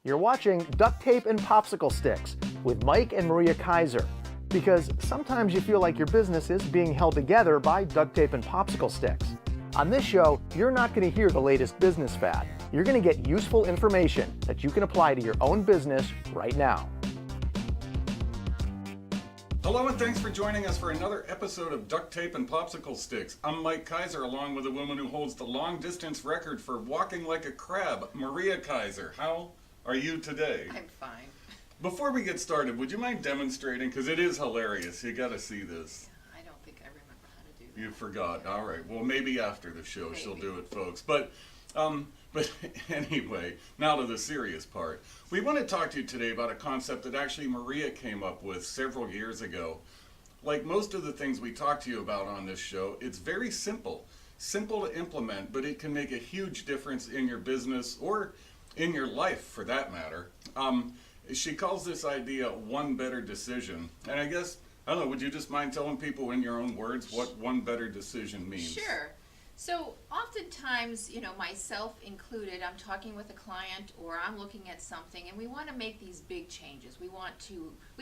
You're watching Duct Tape and Popsicle Sticks with Mike and Maria Keiser. Because sometimes you feel like your business is being held together by duct tape and popsicle sticks. On this show, you're not going to hear the latest business fad. You're going to get useful information that you can apply to your own business right now. Hello and thanks for joining us for another episode of Duct Tape and Popsicle Sticks. I'm Mike Keiser, along with a woman who holds the long distance record for walking like a crab, Maria Keiser. How are you today? I'm fine. Before we get started, would you mind demonstrating? Because it is hilarious. You got to see this. I don't think I remember how to do that. You forgot. All right. Well, maybe after the show she'll Maybe. do it, folks. But anyway, now to the serious part. We want to talk to you today about a concept that actually Maria came up with several years ago. Like most of the things we talk to you about on this show, it's very simple. Simple to implement, but it can make a huge difference in your business or in your life, for that matter. She calls this idea one better decision. And I guess, I don't know, would you just mind telling people in your own words what one better decision means? Sure. So oftentimes, myself included, I'm talking with a client or I'm looking at something and we want to make these big changes. We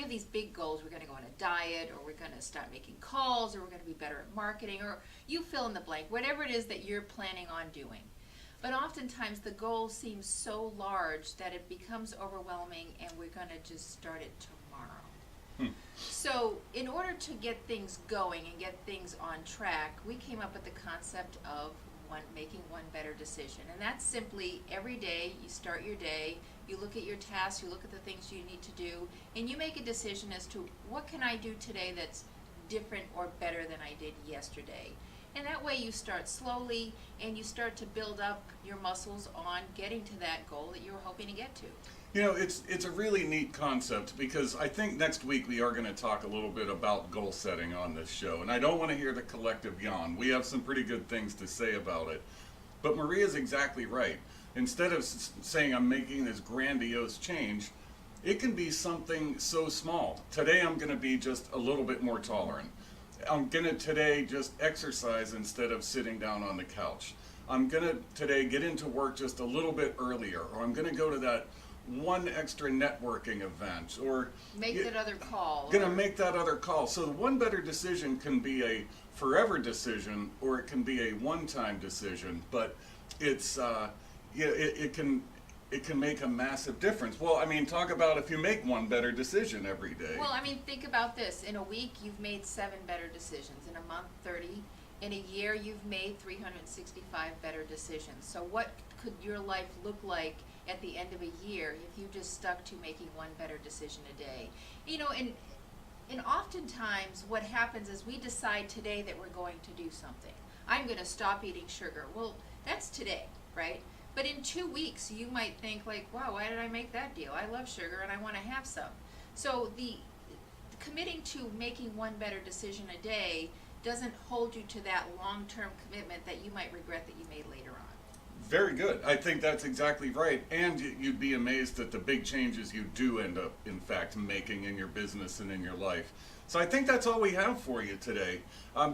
have these big goals. We're going to go on a diet, or we're going to start making calls, or we're going to be better at marketing, or you fill in the blank, whatever it is that you're planning on doing. But oftentimes the goal seems so large that it becomes overwhelming and we're going to just start it tomorrow. So in order to get things going and get things on track, we came up with the concept of making one better decision. And that's simply every day you start your day, you look at your tasks, you look at the things you need to do, and you make a decision as to what can I do today that's different or better than I did yesterday. And that way you start slowly and you start to build up your muscles on getting to that goal that you were hoping to get to. You know, it's a really neat concept, because I think next week we are going to talk a little bit about goal setting on this show. And I don't want to hear the collective yawn. We have some pretty good things to say about it. But Maria's exactly right. Instead of saying I'm making this grandiose change, it can be something so small. Today I'm going to be just a little bit more tolerant. I'm going to today just exercise instead of sitting down on the couch. I'm going to today get into work just a little bit earlier, or I'm going to go to that one extra networking event, or Make that other call. going to make that other call. So the one better decision can be a forever decision, or it can be a one-time decision, but it's it can make a massive difference. Well, I mean, talk about if you make one better decision every day. Well, I mean, think about this. In a week, you've made 7 better decisions. In a month, 30. In a year, you've made 365 better decisions. So what could your life look like at the end of a year if you just stuck to making one better decision a day? And oftentimes what happens is we decide today that we're going to do something. I'm going to stop eating sugar. Well, that's today, right? But in 2 weeks, you might think like, wow, why did I make that deal? I love sugar and I want to have some. So the committing to making one better decision a day doesn't hold you to that long-term commitment that you might regret that you made later on. Very good. I think that's exactly right. And you'd be amazed at the big changes you do end up, in fact, making in your business and in your life. So I think that's all we have for you today.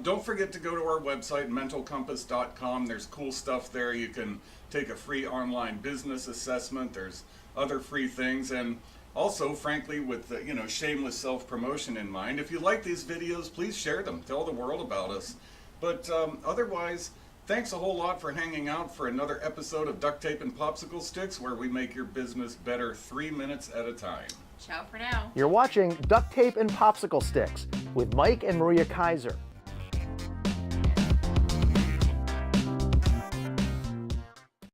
Don't forget to go to our website, mentalcompass.com. There's cool stuff there. You can take a free online business assessment. There's other free things. And also, frankly, with shameless self-promotion in mind, if you like these videos, please share them. Tell the world about us. But otherwise, thanks a whole lot for hanging out for another episode of Duct Tape and Popsicle Sticks, where we make your business better 3 minutes at a time. Ciao for now. You're watching Duct Tape and Popsicle Sticks with Mike and Maria Keiser.